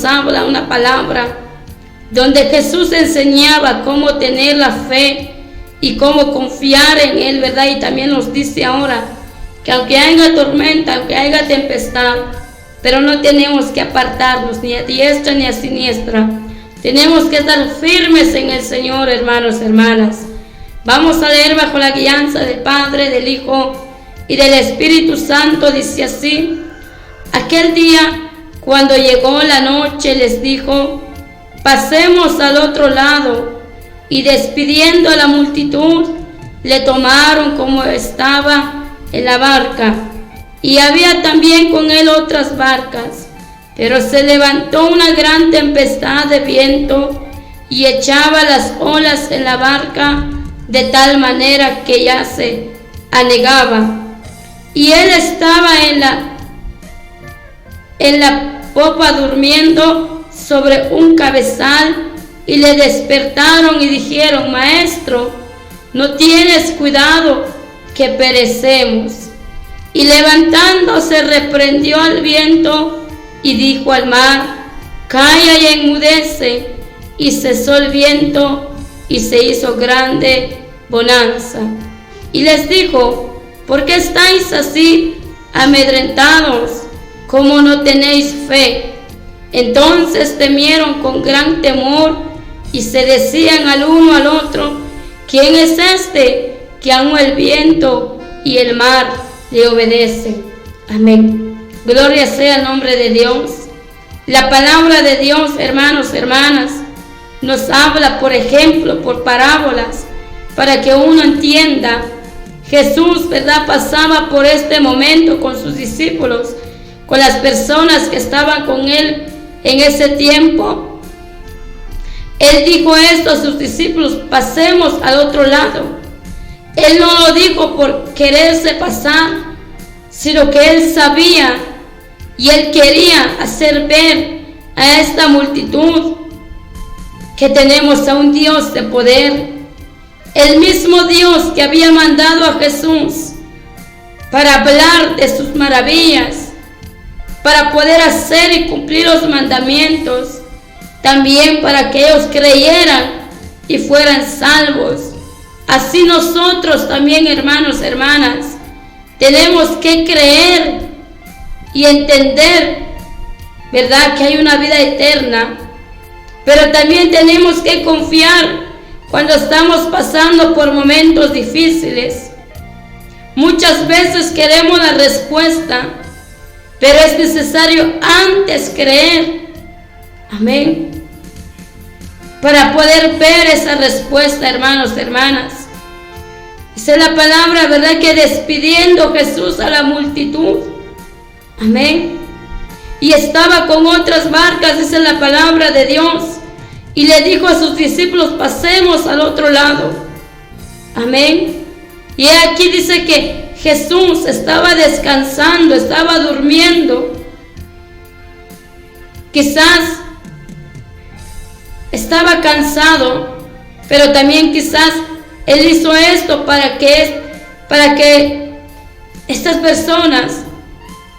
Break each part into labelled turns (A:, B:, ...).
A: habla una palabra donde Jesús enseñaba cómo tener la fe y cómo confiar en Él, ¿verdad? Y también nos dice ahora que aunque haya tormenta, aunque haya tempestad, pero no tenemos que apartarnos ni a diestra ni a siniestra. Tenemos que estar firmes en el Señor, hermanos, hermanas. Vamos a leer bajo la guianza del Padre, del Hijo y del Espíritu Santo. Dice así: aquel día, cuando llegó la noche, les dijo: pasemos al otro lado. Y despidiendo a la multitud, le tomaron como estaba en la barca. Y había también con él otras barcas. Pero se levantó una gran tempestad de viento y echaba las olas en la barca de tal manera que ya se anegaba. Y él estaba en la popa durmiendo sobre un cabezal. Y le despertaron y dijeron: Maestro, ¿no tienes cuidado que perecemos? Y levantándose reprendió al viento y dijo al mar: calla y enmudece. Y cesó el viento y se hizo grande bonanza. Y les dijo: ¿por qué estáis así amedrentados? ¿Cómo no tenéis fe? Entonces temieron con gran temor y se decían al uno al otro: ¿quién es este que aun el viento y el mar le obedecen? Amén. Gloria sea el nombre de Dios. La palabra de Dios, hermanos, hermanas, nos habla por ejemplo, por parábolas, para que uno entienda. Jesús, ¿verdad?, pasaba por este momento con sus discípulos, con las personas que estaban con Él en ese tiempo. Él dijo esto a sus discípulos: pasemos al otro lado. Él no lo dijo por quererse pasar, sino que Él sabía y Él quería hacer ver a esta multitud que tenemos a un Dios de poder. El mismo Dios que había mandado a Jesús para hablar de sus maravillas, para poder hacer y cumplir los mandamientos, también para que ellos creyeran y fueran salvos. Así nosotros también, hermanos, hermanas, tenemos que creer y entender, ¿verdad?, que hay una vida eterna, pero también tenemos que confiar cuando estamos pasando por momentos difíciles. Muchas veces queremos la respuesta, pero es necesario antes creer. Amén. Para poder ver esa respuesta, hermanos, hermanas. Esa es la palabra, ¿verdad?, que despidiendo Jesús a la multitud. Amén. Y estaba con otras barcas, esa es la palabra de Dios. Y le dijo a sus discípulos: pasemos al otro lado. Amén. Y aquí dice que Jesús estaba descansando, estaba durmiendo. Quizás estaba cansado, pero también quizás Él hizo esto para que estas personas,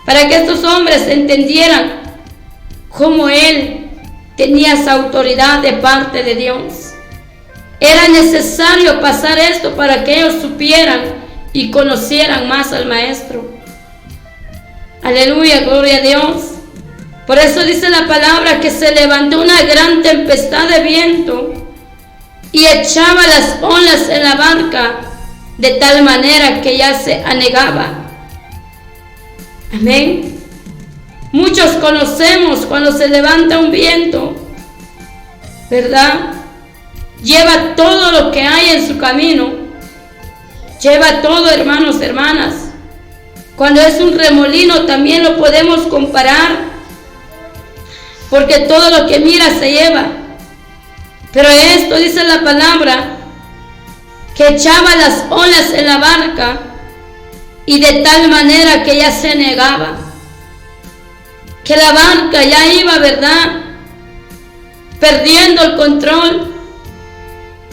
A: para que estos hombres entendieran cómo Él tenía esa autoridad de parte de Dios. Era necesario pasar esto para que ellos supieran y conocieran más al Maestro. Aleluya, gloria a Dios. Por eso dice la palabra que se levantó una gran tempestad de viento y echaba las olas en la barca de tal manera que ya se anegaba. Amén. Muchos conocemos cuando se levanta un viento, ¿verdad? Lleva todo lo que hay en su camino. Lleva todo, hermanos, hermanas. Cuando es un remolino también lo podemos comparar, porque todo lo que mira se lleva. Pero esto dice la palabra, que echaba las olas en la barca y de tal manera que ya se negaba. Que la barca ya iba, ¿verdad?, perdiendo el control.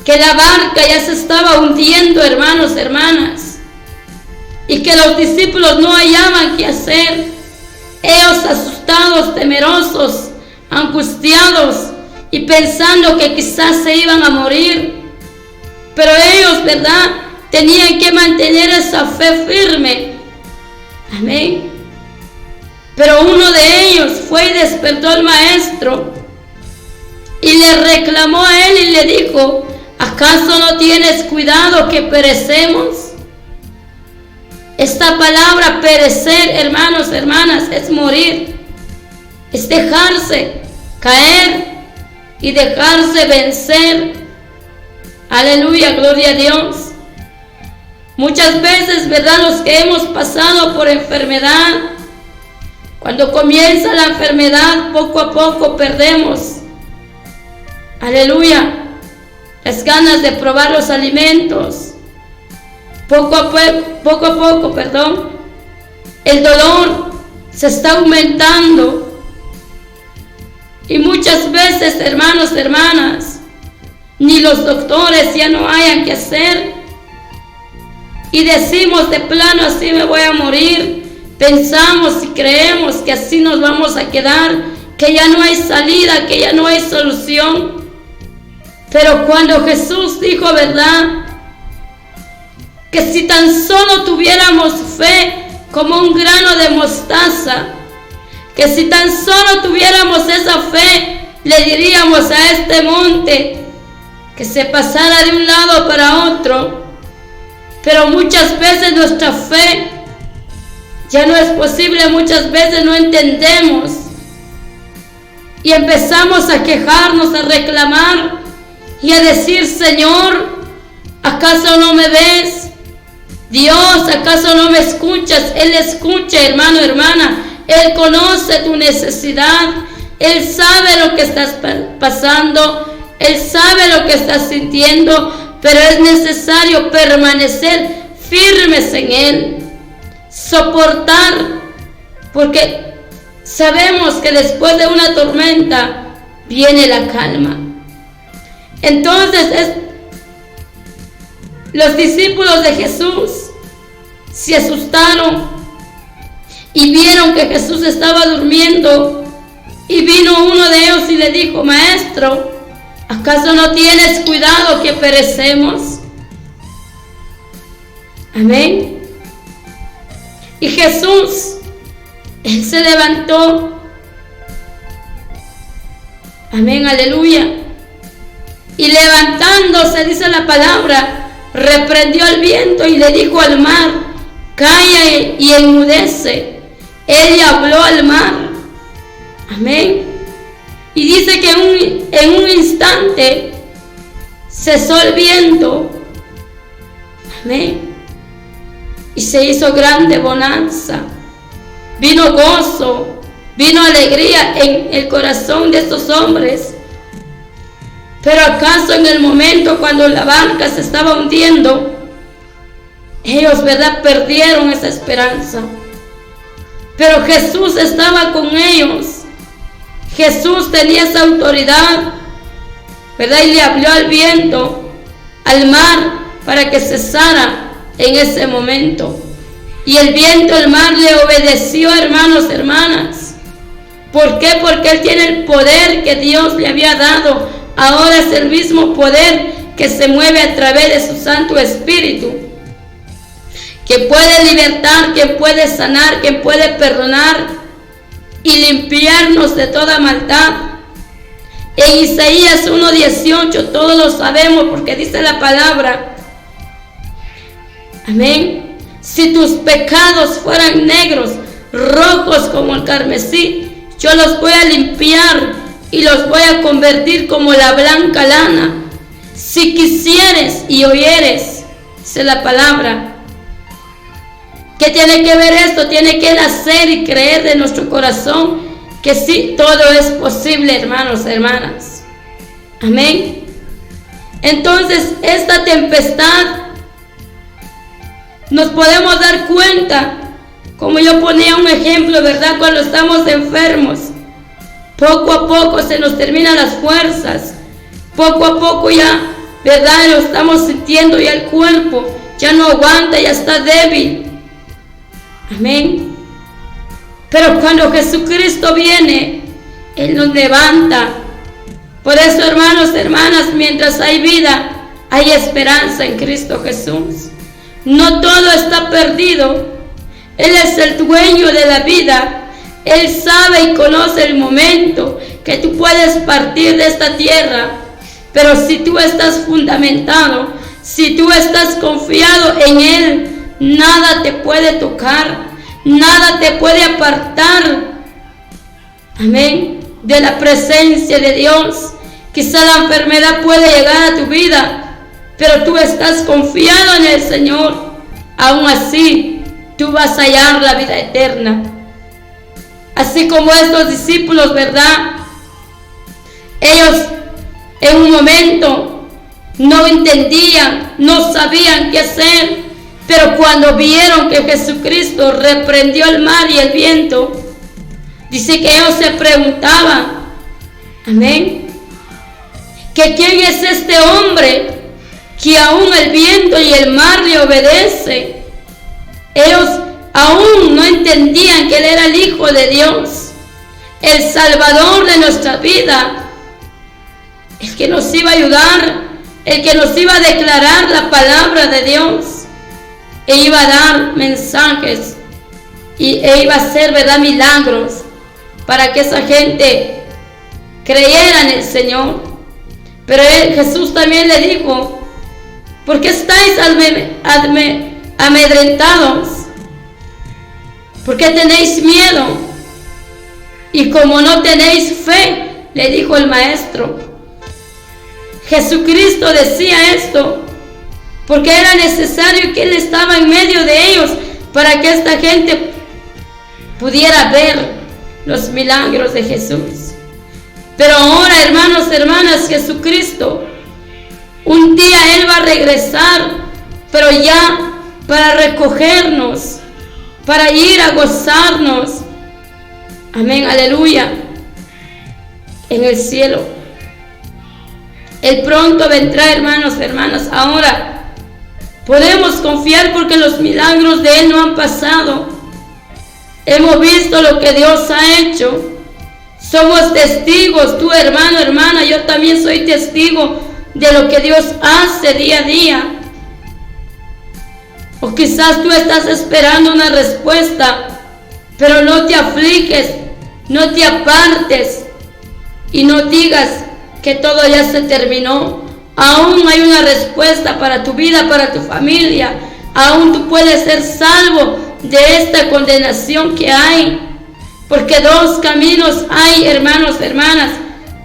A: Que la barca ya se estaba hundiendo, hermanos, hermanas. Y que los discípulos no hallaban qué hacer. Ellos asustados, temerosos, angustiados y pensando que quizás se iban a morir. Pero ellos, ¿verdad?, tenían que mantener esa fe firme. Amén. Pero uno de ellos fue y despertó al maestro y le reclamó a él y le dijo: ¿acaso no tienes cuidado que perecemos? Esta palabra perecer, hermanos, hermanas, es morir, es dejarse caer y dejarse vencer. Aleluya, gloria a Dios. Muchas veces, ¿verdad?, los que hemos pasado por enfermedad, cuando comienza la enfermedad, poco a poco perdemos, aleluya, las ganas de probar los alimentos. Poco a poco, el dolor se está aumentando. Y muchas veces, hermanos, hermanas, ni los doctores ya no hayan que hacer. Y decimos de plano: así me voy a morir. Pensamos y creemos que así nos vamos a quedar, que ya no hay salida, que ya no hay solución. Pero cuando Jesús dijo, ¿verdad?, que si tan solo tuviéramos fe como un grano de mostaza, que si tan solo tuviéramos esa fe, le diríamos a este monte que se pasara de un lado para otro. Pero muchas veces nuestra fe ya no es posible, muchas veces no entendemos y empezamos a quejarnos, a reclamar y a decir: Señor, ¿acaso no me ves? Dios, ¿acaso no me escuchas? Él escucha, hermano, hermana. Él conoce tu necesidad. Él sabe lo que estás pasando. Él sabe lo que estás sintiendo. Pero es necesario permanecer firmes en Él. Soportar. Porque sabemos que después de una tormenta viene la calma. Entonces los discípulos de Jesús se asustaron y vieron que Jesús estaba durmiendo, y vino uno de ellos y le dijo: Maestro, ¿acaso no tienes cuidado que perecemos? Amén. Y Jesús, Él se levantó. Amén, aleluya. Y levantándose, dice la palabra, reprendió al viento y le dijo al mar: calla y enmudece. Él le habló al mar. Amén. Y dice que en un instante cesó el viento. Amén. Y se hizo grande bonanza. Vino gozo, vino alegría en el corazón de estos hombres. Pero acaso en el momento cuando la barca se estaba hundiendo, ellos, ¿verdad?, perdieron esa esperanza. Pero Jesús estaba con ellos. Jesús tenía esa autoridad, ¿verdad? Y le habló al viento, al mar, para que cesara en ese momento. Y el viento, el mar le obedeció, hermanos, hermanas. ¿Por qué? Porque Él tiene el poder que Dios le había dado. Ahora es el mismo poder que se mueve a través de su Santo Espíritu, que puede libertar, que puede sanar, que puede perdonar y limpiarnos de toda maldad. En Isaías 1:18 todos lo sabemos, porque dice la palabra, amén: si tus pecados fueran negros, rojos como el carmesí, yo los voy a limpiar y los voy a convertir como la blanca lana. Si quisieres y oyeres, dice la palabra. ¿Qué tiene que ver esto? Tiene que nacer y creer de nuestro corazón que sí, todo es posible, hermanos, hermanas. Amén. Entonces, esta tempestad nos podemos dar cuenta, como yo ponía un ejemplo, ¿verdad? Cuando estamos enfermos, poco a poco se nos terminan las fuerzas. Poco a poco ya, ¿verdad?, lo estamos sintiendo, ya el cuerpo ya no aguanta, ya está débil. Amén. Pero cuando Jesucristo viene Él nos levanta. Por eso, hermanos, hermanas, mientras hay vida, hay esperanza en Cristo Jesús. No todo está perdido. Él es el dueño de la vida. Él sabe y conoce el momento que tú puedes partir de esta tierra. Pero si tú estás fundamentado, si tú estás confiado en Él, nada te puede tocar, nada te puede apartar, amén, de la presencia de Dios. Quizá la enfermedad puede llegar a tu vida, pero tú estás confiado en el Señor. Aún así, tú vas a hallar la vida eterna. Así como estos discípulos, ¿verdad? Ellos en un momento no entendían, no sabían qué hacer, pero cuando vieron que Jesucristo reprendió el mar y el viento, dice que ellos se preguntaban, amén, que quién es este hombre que aún el viento y el mar le obedece. Ellos aún no entendían que Él era el Hijo de Dios, el Salvador de nuestra vida, el que nos iba a ayudar, el que nos iba a declarar la palabra de Dios, e iba a dar mensajes e iba a hacer, ¿verdad?, milagros para que esa gente creyera en el Señor. Pero Jesús también le dijo, ¿por qué estáis amedrentados? ¿Por qué tenéis miedo? Y como no tenéis fe, le dijo el maestro. Jesucristo decía esto porque era necesario que Él estaba en medio de ellos para que esta gente pudiera ver los milagros de Jesús. Pero ahora, hermanos, hermanas, Jesucristo, un día Él va a regresar, pero ya para recogernos, para ir a gozarnos, amén, aleluya, en el cielo. Él pronto vendrá, hermanos, hermanas. Ahora podemos confiar porque los milagros de Él no han pasado. Hemos visto lo que Dios ha hecho. Somos testigos, tú, hermano, hermana, yo también soy testigo de lo que Dios hace día a día. O quizás tú estás esperando una respuesta, pero no te afliges, no te apartes y no digas que todo ya se terminó. Aún hay una respuesta para tu vida, para tu familia. Aún tú puedes ser salvo de esta condenación que hay. Porque dos caminos hay, hermanos, hermanas: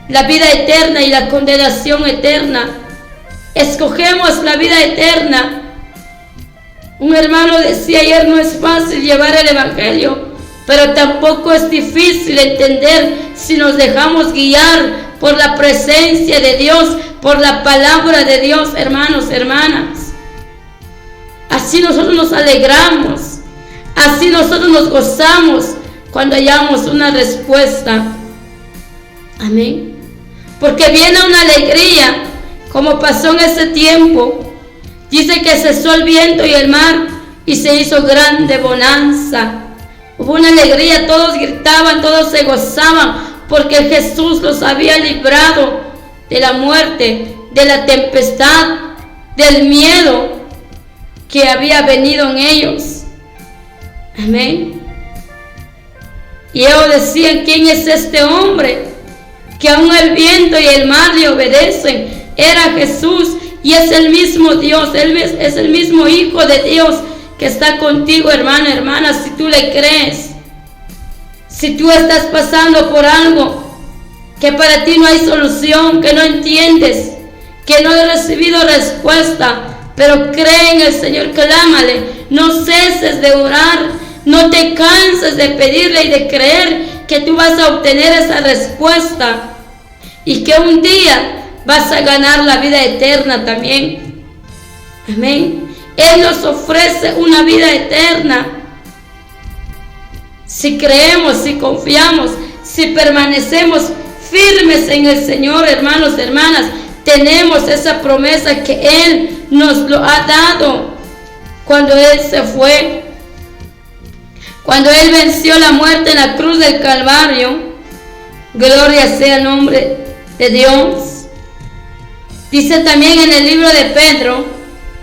A: la vida eterna y la condenación eterna. Escogemos la vida eterna. Un hermano decía ayer, no es fácil llevar el evangelio, pero tampoco es difícil entender si nos dejamos guiar por la presencia de Dios, por la palabra de Dios, hermanos, hermanas. Así nosotros nos alegramos, así nosotros nos gozamos cuando hallamos una respuesta. Amén. Porque viene una alegría, como pasó en ese tiempo. Dice que cesó el viento y el mar y se hizo grande bonanza. Hubo una alegría, todos gritaban, todos se gozaban, porque Jesús los había librado de la muerte, de la tempestad, del miedo que había venido en ellos. Amén. Y ellos decían, ¿quién es este hombre que aún el viento y el mar le obedecen? Era Jesús, y es el mismo Dios, Él es el mismo Hijo de Dios que está contigo, hermano, hermana, si tú le crees. Si tú estás pasando por algo que para ti no hay solución, que no entiendes, que no has recibido respuesta, pero cree en el Señor, clámale, no ceses de orar, no te canses de pedirle y de creer que tú vas a obtener esa respuesta y que un día vas a ganar la vida eterna también. Amén. Él nos ofrece una vida eterna. Si creemos, si confiamos, si permanecemos firmes en el Señor, hermanos, hermanas, tenemos esa promesa que Él nos lo ha dado cuando Él se fue. Cuando Él venció la muerte en la cruz del Calvario, Gloria sea el nombre de Dios. Dice también en el libro de Pedro,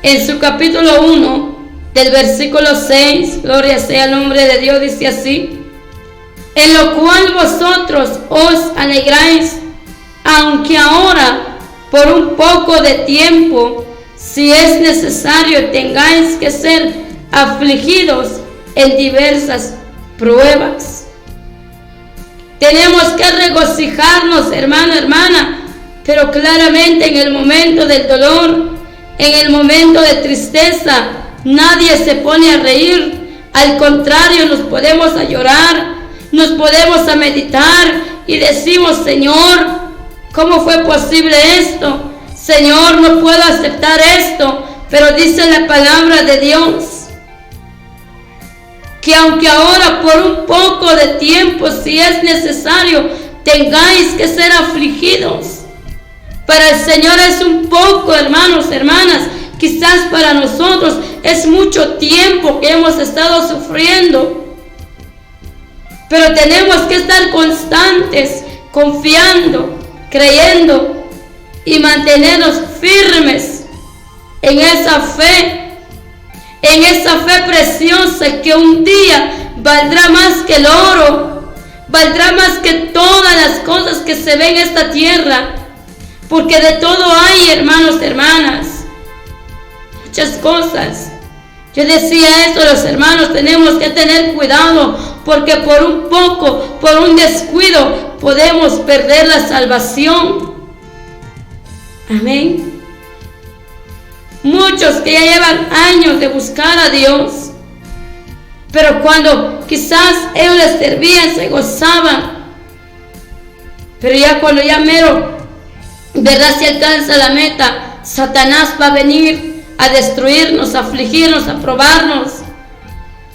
A: en su capítulo 1, del versículo 6, gloria sea el nombre de Dios, dice así: en lo cual vosotros os alegráis, aunque ahora por un poco de tiempo, si es necesario, tengáis que ser afligidos en diversas pruebas. Tenemos que regocijarnos, hermano, hermana, pero claramente en el momento del dolor, en el momento de tristeza, nadie se pone a reír. Al contrario, nos podemos a llorar, nos podemos a meditar y decimos: Señor, ¿cómo fue posible esto? Señor, no puedo aceptar esto. Pero dice la palabra de Dios que aunque ahora por un poco de tiempo, si es necesario, tengáis que ser afligidos. Para el Señor es un poco, hermanos, hermanas. Quizás para nosotros es mucho tiempo que hemos estado sufriendo. Pero tenemos que estar constantes, confiando, creyendo y mantenernos firmes en esa fe preciosa que un día valdrá más que el oro, valdrá más que todas las cosas que se ven en esta tierra, porque de todo hay, hermanos, hermanas, muchas cosas. Yo decía esto, los hermanos, tenemos que tener cuidado, porque por un poco, por un descuido, podemos perder la salvación. Amén. Muchos que ya llevan años de buscar a Dios, pero cuando quizás ellos les servían, se gozaban, pero ya cuando ya mero, ¿verdad?, se alcanza la meta, Satanás va a venir a destruirnos, a afligirnos, a probarnos,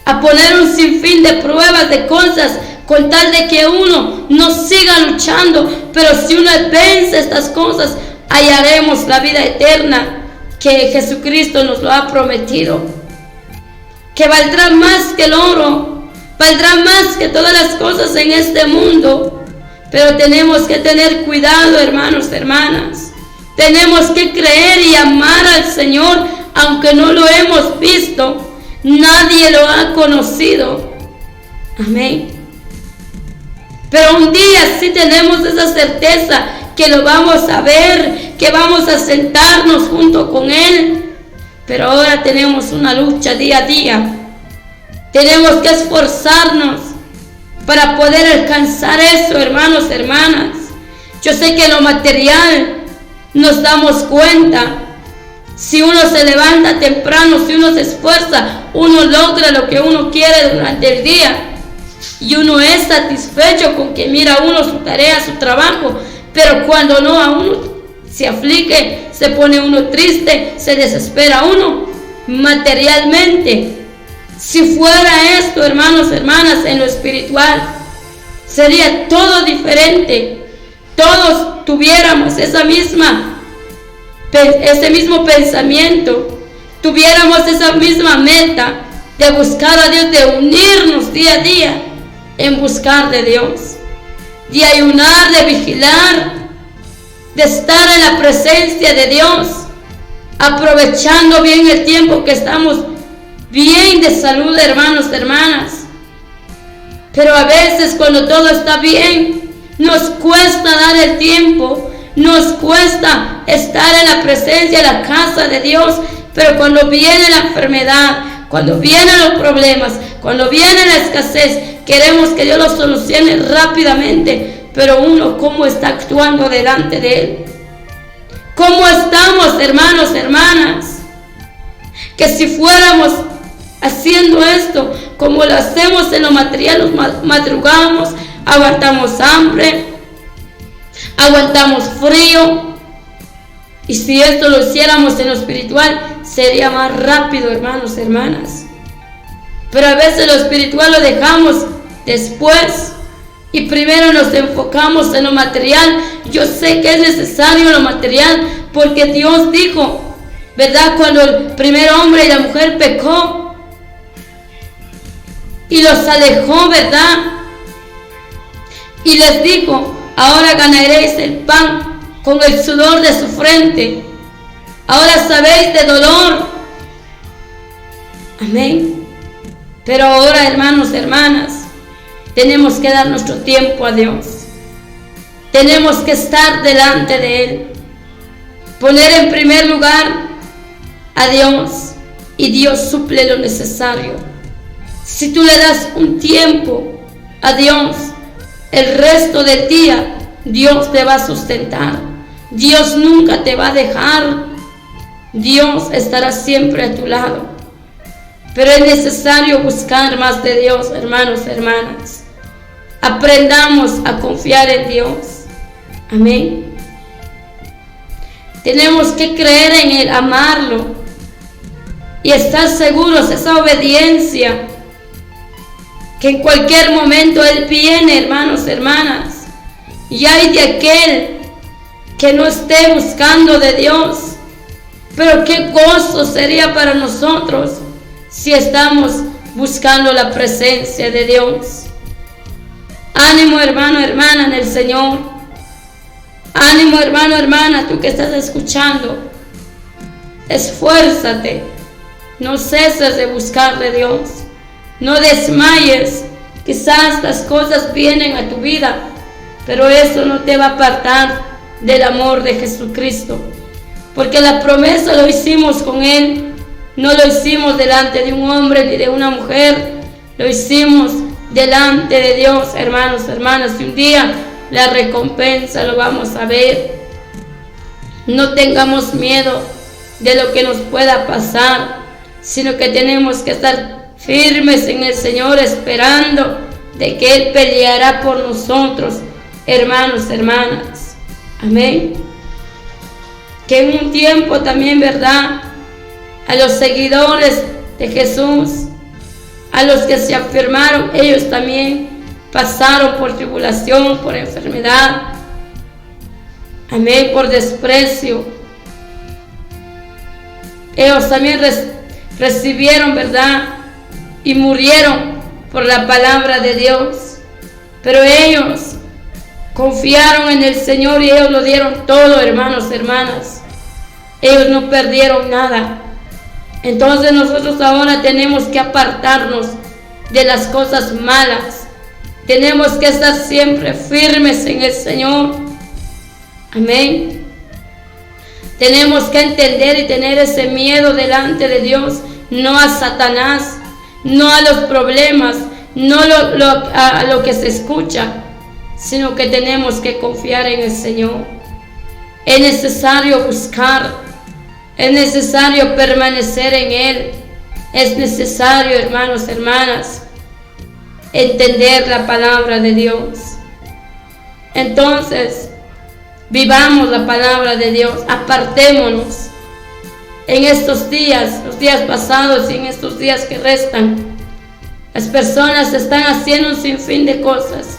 A: a poner un sinfín de pruebas, de cosas, con tal de que uno no siga luchando. Pero si uno vence estas cosas, hallaremos la vida eterna que Jesucristo nos lo ha prometido, que valdrá más que el oro, valdrá más que todas las cosas en este mundo. Pero tenemos que tener cuidado, hermanos, hermanas. Tenemos que creer y amar al Señor, aunque no lo hemos visto, nadie lo ha conocido. Amén. Pero un día sí tenemos esa certeza que lo vamos a ver, que vamos a sentarnos junto con Él. Pero ahora tenemos una lucha día a día. Tenemos que esforzarnos para poder alcanzar eso, hermanos, hermanas. Yo sé que en lo material nos damos cuenta. Si uno se levanta temprano, si uno se esfuerza, uno logra lo que uno quiere durante el día. Y uno es satisfecho con que mira uno su tarea, su trabajo. Pero cuando no, a uno se aflige, se pone uno triste, se desespera uno materialmente. Si fuera esto, hermanos, hermanas, en lo espiritual, sería todo diferente. Todos tuviéramos ese mismo pensamiento, tuviéramos esa misma meta de buscar a Dios, de unirnos día a día en buscar de Dios, de ayunar, de vigilar, de estar en la presencia de Dios, aprovechando bien el tiempo que estamos bien de salud, hermanos, hermanas. Pero a veces cuando todo está bien, nos cuesta dar el tiempo, nos cuesta estar en la presencia, en la casa de Dios. Pero cuando viene la enfermedad, cuando vienen los problemas, cuando viene la escasez, queremos que Dios lo solucione rápidamente. Pero uno, ¿cómo está actuando delante de Él? ¿Cómo estamos, hermanos, hermanas? Que si fuéramos haciendo esto como lo hacemos en lo material, nos madrugamos, aguantamos hambre, aguantamos frío. Y si esto lo hiciéramos en lo espiritual, sería más rápido, hermanos, hermanas. Pero a veces lo espiritual lo dejamos después y primero nos enfocamos en lo material. Yo sé que es necesario lo material, porque Dios dijo, ¿verdad?, cuando el primer hombre y la mujer pecó y los alejó, ¿verdad?, y les dijo, Ahora ganaréis el pan con el sudor de su frente. Ahora sabéis de dolor. Amén. Pero ahora, hermanos, hermanas, tenemos que dar nuestro tiempo a Dios. Tenemos que estar delante de Él. Poner en primer lugar a Dios, y Dios suple lo necesario. Si tú le das un tiempo a Dios, el resto del día Dios te va a sustentar. Dios nunca te va a dejar. Dios estará siempre a tu lado. Pero es necesario buscar más de Dios, hermanos, hermanas. Aprendamos a confiar en Dios. Amén. Tenemos que creer en Él, amarlo y estar seguros, esa obediencia, que en cualquier momento Él viene, hermanos, hermanas. Y hay de aquel que no esté buscando de Dios, pero qué gozo sería para nosotros si estamos buscando la presencia de Dios. Ánimo, hermano, hermana, en el Señor. Ánimo, hermano, hermana, tú que estás escuchando. Esfuérzate. No ceses de buscar de Dios. No desmayes. Quizás las cosas vienen a tu vida, pero eso no te va a apartar del amor de Jesucristo. Porque la promesa lo hicimos con Él. No lo hicimos delante de un hombre ni de una mujer. Lo hicimos delante de Dios, hermanos, hermanas. Y un día la recompensa lo vamos a ver. No tengamos miedo de lo que nos pueda pasar, sino que tenemos que estar firmes en el Señor, esperando de que Él peleará por nosotros, hermanos, hermanas. Amén. Que en un tiempo también, ¿verdad?, a los seguidores de Jesús, a los que se afirmaron, ellos también pasaron por tribulación, por enfermedad, amén, por desprecio. Ellos también recibieron, ¿verdad?, y murieron por la palabra de Dios. Pero ellos confiaron en el Señor y ellos lo dieron todo, hermanos, hermanas. Ellos no perdieron nada. Entonces nosotros ahora tenemos que apartarnos de las cosas malas. Tenemos que estar siempre firmes en el Señor. Amén. Tenemos que entender y tener ese miedo delante de Dios, no a Satanás, no a los problemas, no a lo que se escucha, sino que tenemos que confiar en el Señor. Es necesario buscar, es necesario permanecer en Él, es necesario, hermanos, hermanas, entender la palabra de Dios. Entonces, vivamos la palabra de Dios, apartémonos en estos días, los días pasados y en estos días que restan. Las personas están haciendo un sinfín de cosas,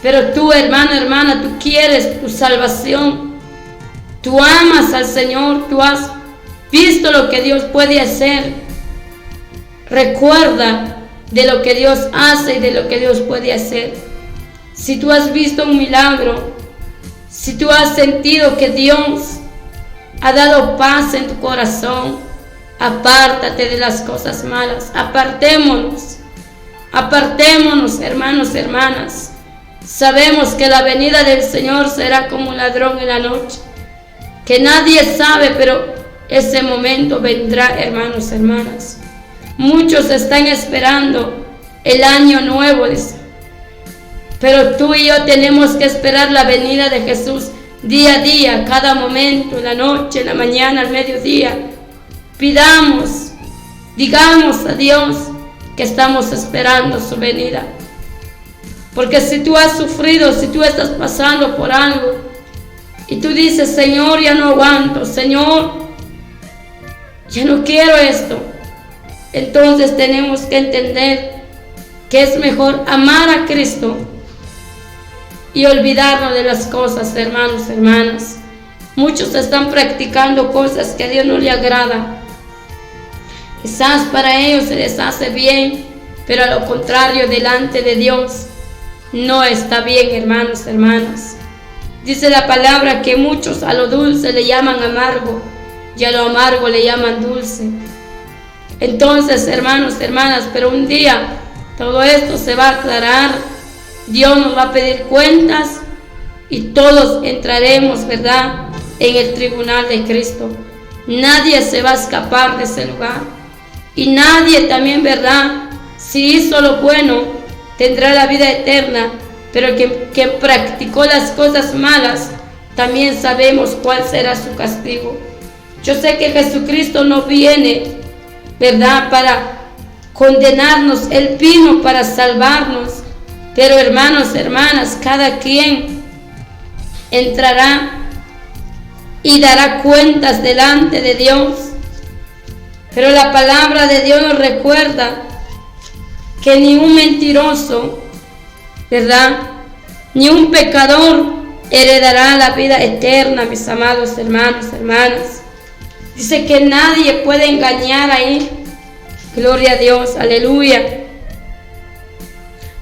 A: pero tú, hermano, hermana, tú quieres tu salvación. Tú amas al Señor, tú has visto lo que Dios puede hacer. Recuerda de lo que Dios hace y de lo que Dios puede hacer. Si tú has visto un milagro, si tú has sentido que Dios ha dado paz en tu corazón, apártate de las cosas malas. Apartémonos, hermanos, hermanas. Sabemos que la venida del Señor será como un ladrón en la noche, que nadie sabe, pero ese momento vendrá, hermanos, hermanas. Muchos están esperando el año nuevo, dice. Pero tú y yo tenemos que esperar la venida de Jesús día a día, cada momento, en la noche, en la mañana, al mediodía. Pidamos, digamos a Dios que estamos esperando su venida. Porque si tú has sufrido, si tú estás pasando por algo y tú dices, Señor, ya no aguanto, Señor, ya no quiero esto, entonces tenemos que entender que es mejor amar a Cristo y olvidarnos de las cosas, hermanos, hermanas. Muchos están practicando cosas que a Dios no le agrada. Quizás para ellos se les hace bien, pero a lo contrario, delante de Dios no está bien, hermanos, hermanas. Dice la palabra que muchos a lo dulce le llaman amargo y a lo amargo le llaman dulce. Entonces, hermanos, hermanas, pero un día todo esto se va a aclarar. Dios nos va a pedir cuentas y todos entraremos, ¿verdad?, en el tribunal de Cristo. Nadie se va a escapar de ese lugar. Y nadie también, ¿verdad?, si hizo lo bueno, tendrá la vida eterna. Pero quien practicó las cosas malas, también sabemos cuál será su castigo. Yo sé que Jesucristo no viene, ¿verdad?, para condenarnos. Él vino para salvarnos. Pero hermanos, hermanas, cada quien entrará y dará cuentas delante de Dios. Pero la palabra de Dios nos recuerda que ni un mentiroso, ¿verdad?, ni un pecador heredará la vida eterna, mis amados hermanos, hermanas. Dice que nadie puede engañar ahí. Gloria a Dios, aleluya.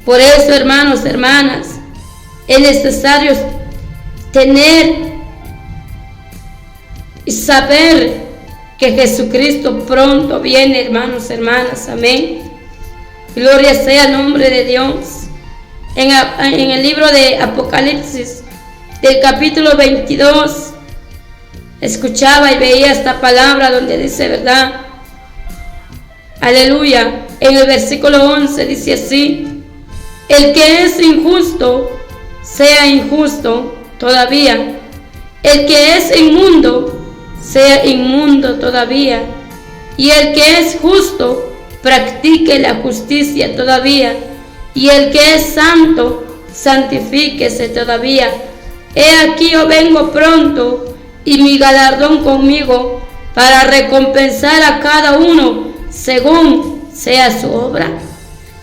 A: Por eso, hermanos, hermanas, es necesario tener y saber que Jesucristo pronto viene, hermanos, hermanas, amén. Gloria sea el nombre de Dios. En el libro de Apocalipsis, del capítulo 22, escuchaba y veía esta palabra donde dice, ¿verdad?, aleluya, en el versículo 11 dice así: el que es injusto, sea injusto todavía. El que es inmundo, sea inmundo todavía. Y el que es justo, practique la justicia todavía. Y el que es santo, santifíquese todavía. He aquí yo vengo pronto, y mi galardón conmigo, para recompensar a cada uno según sea su obra.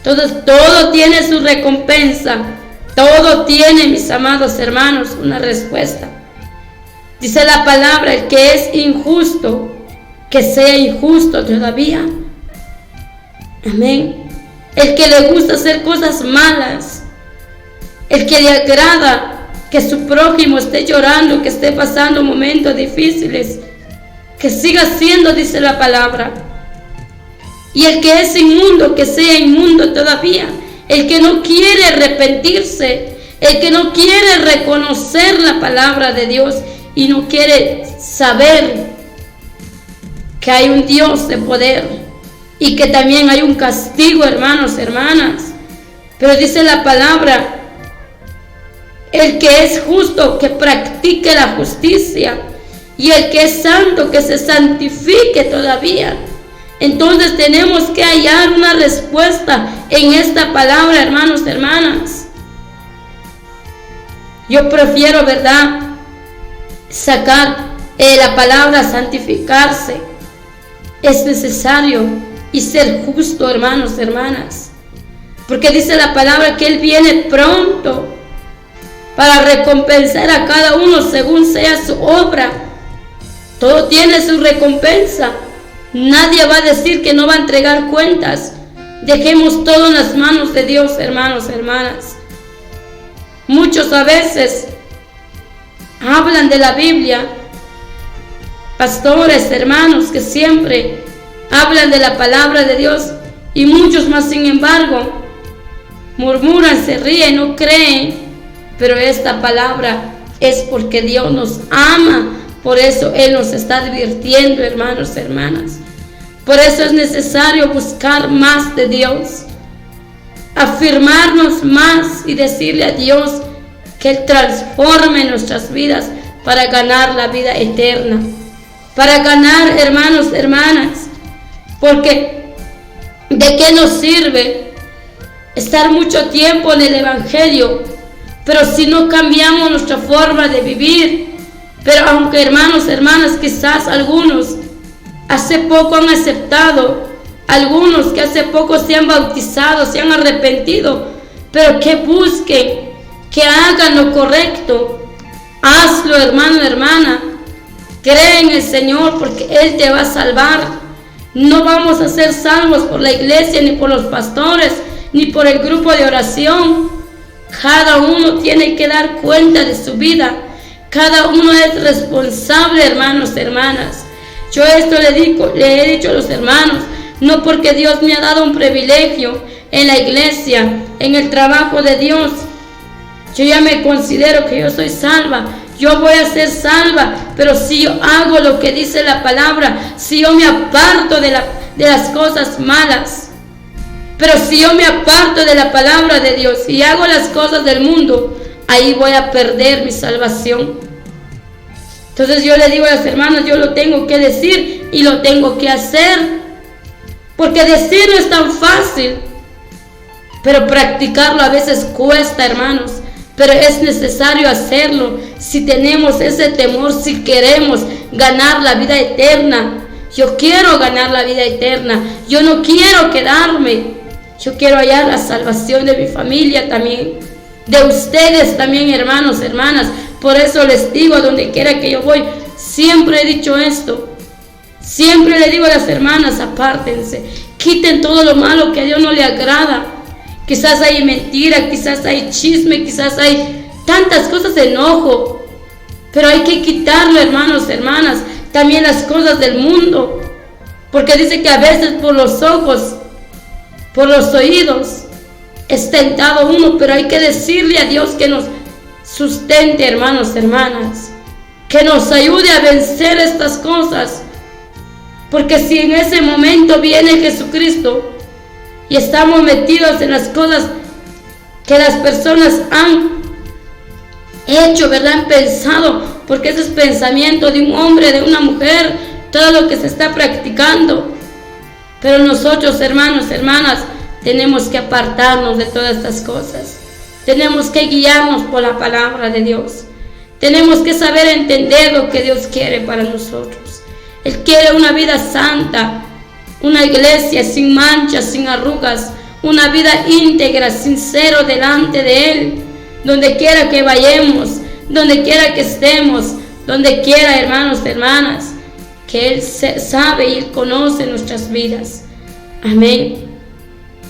A: Todo tiene su recompensa. Todo tiene, mis amados hermanos, una respuesta. Dice la palabra: el que es injusto, que sea injusto todavía. Amén. El que le gusta hacer cosas malas, el que le agrada que su prójimo esté llorando, que esté pasando momentos difíciles, que siga siendo, dice la palabra. Y el que es inmundo, que sea inmundo todavía. El que no quiere arrepentirse, el que no quiere reconocer la palabra de Dios y no quiere saber que hay un Dios de poder y que también hay un castigo, hermanos, hermanas. Pero dice la palabra: el que es justo, que practique la justicia, y el que es santo, que se santifique todavía. Entonces tenemos que hallar una respuesta en esta palabra, hermanos, hermanas. Yo prefiero, ¿verdad?, sacar la palabra santificarse. Es necesario y ser justo, hermanos, hermanas. Porque dice la palabra que Él viene pronto para recompensar a cada uno según sea su obra. Todo tiene su recompensa. Nadie va a decir que no va a entregar cuentas. Dejemos todo en las manos de Dios, hermanos, hermanas. Muchos a veces hablan de la Biblia, pastores, hermanos, que siempre hablan de la palabra de Dios, y muchos más, sin embargo, murmuran, se ríen, no creen. Pero esta palabra es porque Dios nos ama. Por eso Él nos está advirtiendo, hermanos, hermanas. Por eso es necesario buscar más de Dios, afirmarnos más y decirle a Dios que Él transforme nuestras vidas para ganar la vida eterna. Para ganar, hermanos, hermanas. Porque ¿de qué nos sirve estar mucho tiempo en el Evangelio, pero si no cambiamos nuestra forma de vivir? Pero aunque, hermanos, hermanas, quizás algunos hace poco han aceptado, algunos que hace poco se han bautizado, se han arrepentido, pero que busquen, que hagan lo correcto. Hazlo, hermano, hermana. Cree en el Señor, porque Él te va a salvar. No vamos a ser salvos por la iglesia, ni por los pastores, ni por el grupo de oración. Cada uno tiene que dar cuenta de su vida. Cada uno es responsable, hermanos, hermanas. Yo esto le he dicho a los hermanos, no porque Dios me ha dado un privilegio en la iglesia, en el trabajo de Dios. Yo ya me considero que yo soy salva. Yo voy a ser salva, pero si yo hago lo que dice la palabra, si yo me aparto de las cosas malas, pero si yo me aparto de la palabra de Dios y hago las cosas del mundo, ahí voy a perder mi salvación. Entonces yo le digo a las hermanas, yo lo tengo que decir y lo tengo que hacer, porque decir no es tan fácil, pero practicarlo a veces cuesta, hermanos. Pero es necesario hacerlo si tenemos ese temor, si queremos ganar la vida eterna. Yo quiero ganar la vida eterna. Yo no quiero quedarme. Yo quiero hallar la salvación de mi familia también. De ustedes también, hermanos, hermanas. Por eso les digo, a donde quiera que yo voy, siempre he dicho esto. Siempre le digo a las hermanas, apártense. Quiten todo lo malo que a Dios no le agrada. Quizás hay mentira, quizás hay chisme, quizás hay tantas cosas de enojo. Pero hay que quitarlo, hermanos, hermanas. También las cosas del mundo. Porque dice que a veces por los ojos, por los oídos, es tentado uno. Pero hay que decirle a Dios que nos sustente, hermanos, hermanas. Que nos ayude a vencer estas cosas. Porque si en ese momento viene Jesucristo y estamos metidos en las cosas que las personas han hecho, ¿verdad? Han pensado, porque ese es pensamiento de un hombre, de una mujer, todo lo que se está practicando. Pero nosotros, hermanos, hermanas, tenemos que apartarnos de todas estas cosas. Tenemos que guiarnos por la palabra de Dios. Tenemos que saber entender lo que Dios quiere para nosotros. Él quiere una vida santa, una iglesia sin manchas, sin arrugas, una vida íntegra, sincero delante de Él, donde quiera que vayamos, donde quiera que estemos, donde quiera, hermanos, hermanas, que Él sabe y Él conoce nuestras vidas. Amén.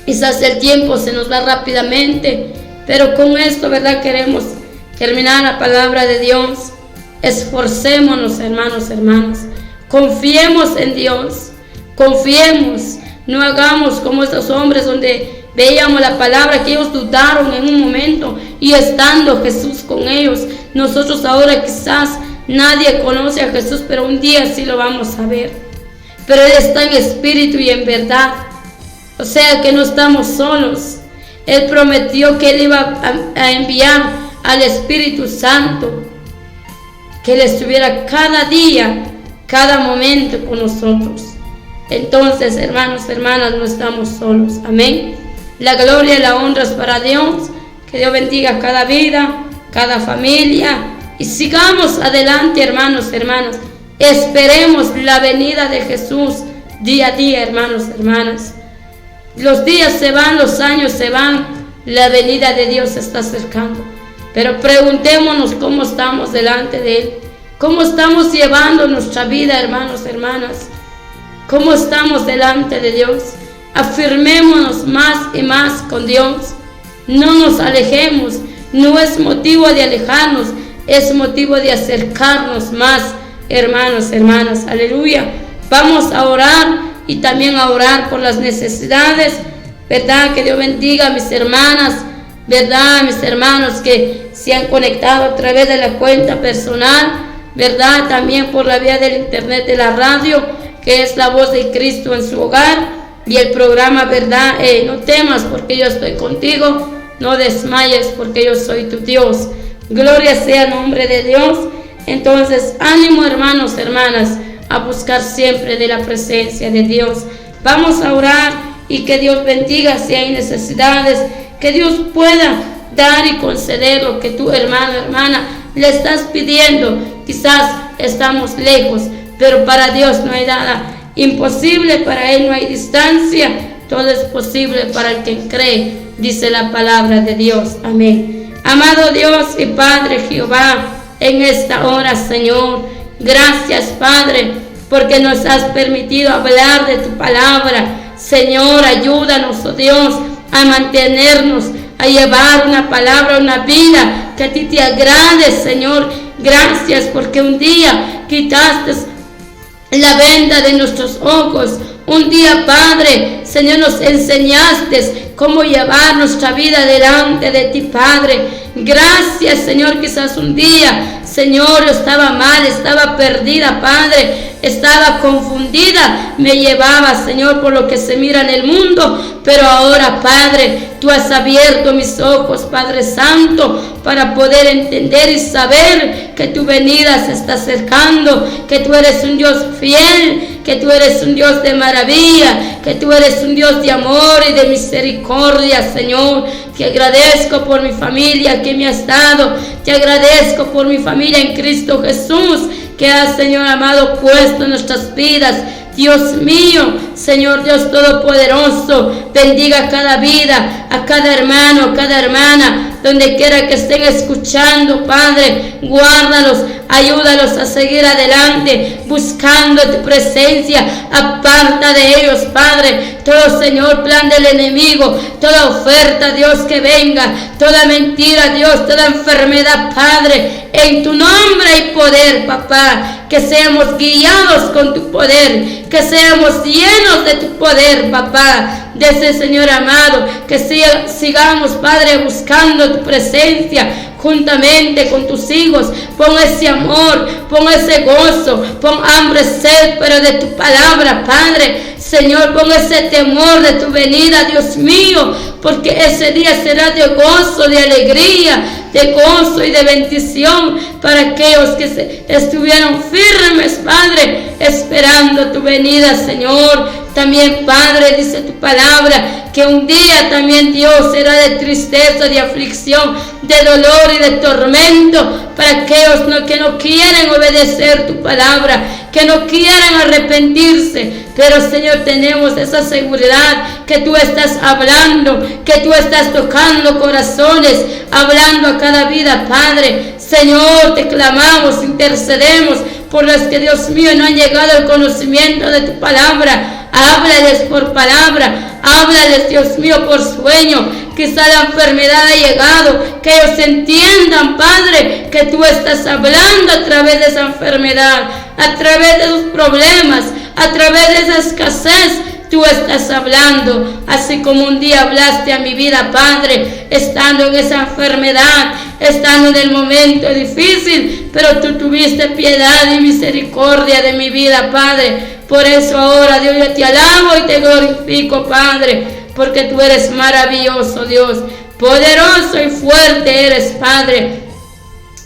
A: Quizás el tiempo se nos va rápidamente, pero con esto, ¿verdad? Queremos terminar la palabra de Dios. Esforcémonos, hermanos, hermanas. Confiemos en Dios. Confiemos, no hagamos como estos hombres donde veíamos la palabra que ellos dudaron en un momento y estando Jesús con ellos. Nosotros ahora quizás nadie conoce a Jesús, pero un día sí lo vamos a ver. Pero Él está en espíritu y en verdad. O sea que no estamos solos. Él prometió que Él iba a enviar al Espíritu Santo, que Él estuviera cada día, cada momento con nosotros. Entonces, hermanos, hermanas, no estamos solos. Amén. La gloria y la honra es para Dios. Que Dios bendiga cada vida, cada familia. Y sigamos adelante, hermanos, hermanas. Esperemos la venida de Jesús día a día, hermanos, hermanas. Los días se van, los años se van. La venida de Dios se está acercando. Pero preguntémonos cómo estamos delante de Él. Cómo estamos llevando nuestra vida, hermanos, hermanas. ¿Cómo estamos delante de Dios? Afirmémonos más y más con Dios. No nos alejemos. No es motivo de alejarnos, es motivo de acercarnos más, hermanos, hermanas. Aleluya. Vamos a orar y también a orar por las necesidades, ¿verdad? Que Dios bendiga a mis hermanas, ¿verdad? Mis hermanos que se han conectado a través de la cuenta personal, ¿verdad? También por la vía del internet de la radio, que es la voz de Cristo en su hogar, y el programa, ¿verdad? No temas porque yo estoy contigo, no desmayes porque yo soy tu Dios. Gloria sea el nombre de Dios. Entonces, ánimo, hermanos, hermanas, a buscar siempre de la presencia de Dios. Vamos a orar y que Dios bendiga si hay necesidades, que Dios pueda dar y conceder lo que tú, hermano, hermana, le estás pidiendo. Quizás estamos lejos, pero para Dios no hay nada imposible, para Él no hay distancia, todo es posible para el que cree, dice la palabra de Dios. Amén. Amado Dios y Padre Jehová, en esta hora, Señor, gracias, Padre, porque nos has permitido hablar de tu palabra. Señor, ayúdanos, oh Dios, a mantenernos, a llevar una palabra, una vida que a ti te agrade, Señor. Gracias porque un día quitaste la venda de nuestros ojos. Un día, Padre, Señor, nos enseñaste cómo llevar nuestra vida delante de ti, Padre. Gracias, Señor. Quizás un día, Señor, yo estaba mal, estaba perdida, Padre, estaba confundida, me llevaba, Señor, por lo que se mira en el mundo, pero ahora, Padre, tú has abierto mis ojos, Padre Santo, para poder entender y saber que tu venida se está acercando, que tú eres un Dios fiel, que tú eres un Dios de maravilla, que tú eres un Dios de amor y de misericordia, Señor. Te agradezco por mi familia que me has dado, te agradezco por mi familia en Cristo Jesús, que has, Señor amado, puesto en nuestras vidas. Dios mío, Señor Dios Todopoderoso, bendiga cada vida, a cada hermano, a cada hermana, donde quiera que estén escuchando, Padre, guárdalos, ayúdalos a seguir adelante, buscando tu presencia, aparta de ellos, Padre, todo, Señor, plan del enemigo, toda oferta, Dios, que venga, toda mentira, Dios, toda enfermedad, Padre, en tu nombre y poder, papá, que seamos guiados con tu poder, que seamos llenos de tu poder, papá, de ese Señor amado, que sigamos, Padre, buscando tu presencia juntamente con tus hijos. Pon ese amor, pon ese gozo, pon hambre, sed, pero de tu palabra, Padre. Señor, pon ese temor de tu venida, Dios mío, porque ese día será de gozo, de alegría, de gozo y de bendición para aquellos que estuvieron firmes, Padre, esperando tu venida, Señor. También, Padre, dice tu palabra, que un día también, Dios, será de tristeza, de aflicción, de dolor y de tormento para aquellos que no quieren obedecer tu palabra, que no quieren arrepentirse. Pero, Señor, tenemos esa seguridad que tú estás hablando, que tú estás tocando corazones, hablando a cada vida, Padre. Señor, te clamamos, intercedemos por los que, Dios mío, no han llegado al conocimiento de tu palabra. Háblales por palabra, háblales, Dios mío, por sueño. Quizá la enfermedad ha llegado, que ellos entiendan, Padre, que tú estás hablando a través de esa enfermedad, a través de sus problemas, a través de esa escasez. Tú estás hablando, así como un día hablaste a mi vida, Padre, estando en esa enfermedad, estando en el momento difícil, pero tú tuviste piedad y misericordia de mi vida, Padre. Por eso ahora, Dios, yo te alabo y te glorifico, Padre, porque tú eres maravilloso, Dios, poderoso y fuerte eres, Padre.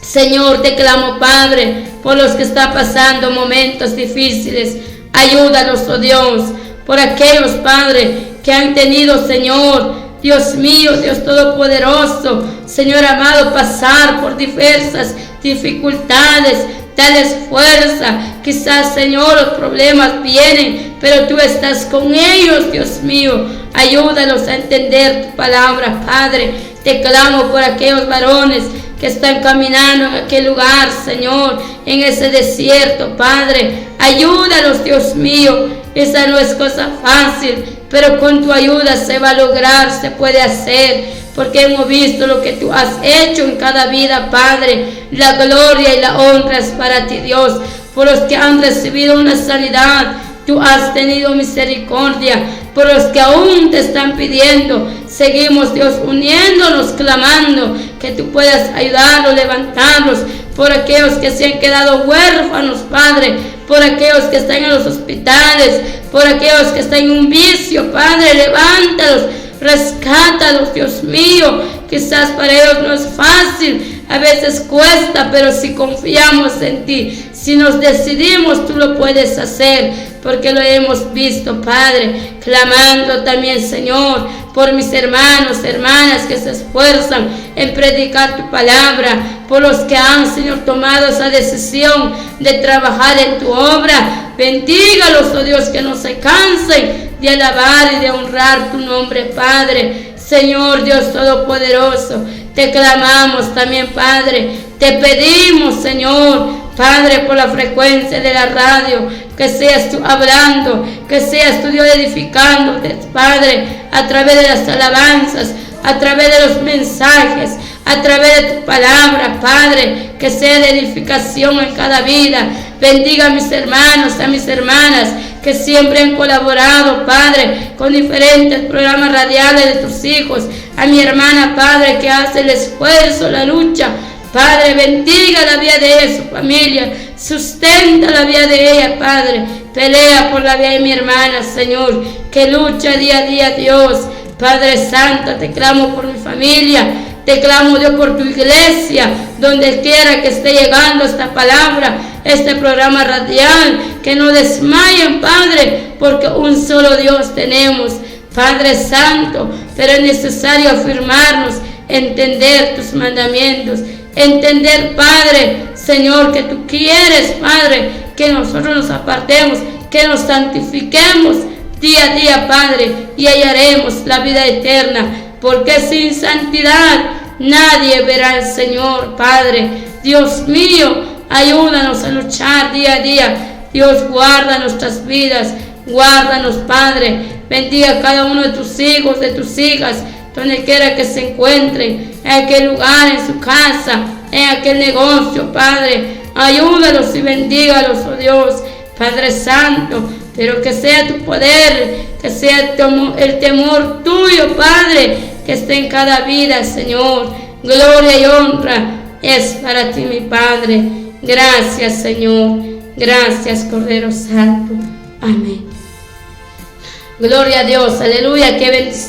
A: Señor, te clamo, Padre, por los que están pasando momentos difíciles. Ayúdanos, oh Dios, por aquellos, Padre, que han tenido, Señor, Dios mío, Dios Todopoderoso, Señor amado, pasar por diversas dificultades. Dales fuerza. Quizás, Señor, los problemas vienen, pero tú estás con ellos, Dios mío. Ayúdalos a entender tu palabra, Padre. Te clamo por aquellos varones que están caminando en aquel lugar, Señor, en ese desierto, Padre. Ayúdalos, Dios mío. Esa no es cosa fácil, pero con tu ayuda se va a lograr, se puede hacer. Porque hemos visto lo que tú has hecho en cada vida, Padre. La gloria y la honra es para ti, Dios. Por los que han recibido una sanidad, tú has tenido misericordia. Por los que aún te están pidiendo, seguimos, Dios, uniéndonos, clamando que tú puedas ayudarlos, levantarlos. Por aquellos que se han quedado huérfanos, Padre. Por aquellos que están en los hospitales. Por aquellos que están en un vicio, Padre, levántalos. Rescátalos, Dios mío. Quizás para ellos no es fácil, a veces cuesta, pero si confiamos en ti, si nos decidimos, tú lo puedes hacer, porque lo hemos visto, Padre. Clamando también, Señor, por mis hermanos, hermanas que se esfuerzan en predicar tu palabra, por los que han, Señor, tomado esa decisión de trabajar en tu obra. Bendígalos, oh Dios, que no se cansen de alabar y de honrar tu nombre, Padre. Señor Dios Todopoderoso, te clamamos también, Padre. Te pedimos, Señor, Padre, por la frecuencia de la radio, que seas tú hablando, que seas tú, Dios, edificándote, Padre, a través de las alabanzas, a través de los mensajes, a través de tu palabra, Padre, que sea de edificación en cada vida. Bendiga a mis hermanos, a mis hermanas, que siempre han colaborado, Padre, con diferentes programas radiales de tus hijos. A mi hermana, Padre, que hace el esfuerzo, la lucha. Padre, bendiga la vida de su familia, sustenta la vida de ella, Padre. Pelea por la vida de mi hermana, Señor, que lucha día a día, Dios. Padre Santo, te clamo por mi familia, te clamo, Dios, por tu iglesia, donde quiera que esté llegando esta palabra, este programa radial, que no desmayen, Padre, porque un solo Dios tenemos, Padre Santo, pero es necesario afirmarnos, entender tus mandamientos, entender, Padre, Señor, que tú quieres, Padre, que nosotros nos apartemos, que nos santifiquemos día a día, Padre, y hallaremos la vida eterna, porque sin santidad nadie verá al Señor, Padre. Dios mío, ayúdanos a luchar día a día. Dios, guarda nuestras vidas, guárdanos, Padre. Bendiga a cada uno de tus hijos, de tus hijas, donde quiera que se encuentren, en aquel lugar, en su casa, en aquel negocio, Padre. Ayúdalos y bendígalos, oh Dios, Padre Santo, pero que sea tu poder, que sea el temor tuyo, Padre, que esté en cada vida, Señor. Gloria y honra es para ti, mi Padre. Gracias, Señor. Gracias, Cordero Santo. Amén. Gloria a Dios. Aleluya. Qué bendición.